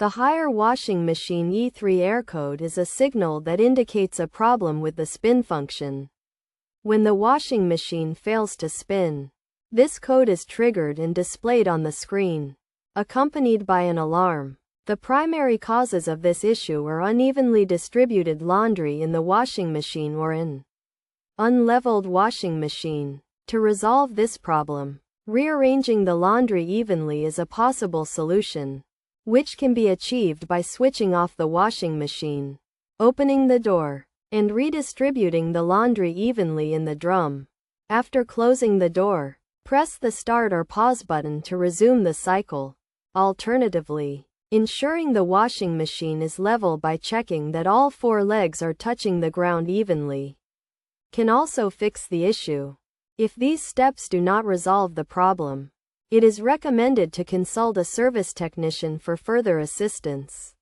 The higher washing machine E3 error code is a signal that indicates a problem with the spin function. When the washing machine fails to spin, this code is triggered and displayed on the screen, accompanied by an alarm. The primary causes of this issue are unevenly distributed laundry in the washing machine or an unleveled washing machine. To resolve this problem, rearranging the laundry evenly is a possible solution, which can be achieved by switching off the washing machine, opening the door, and redistributing the laundry evenly in the drum. After closing the door, press the start or pause button to resume the cycle. Alternatively, ensuring the washing machine is level by checking that all 4 legs are touching the ground evenly can also fix the issue. If these steps do not resolve the problem, it is recommended to consult a service technician for further assistance.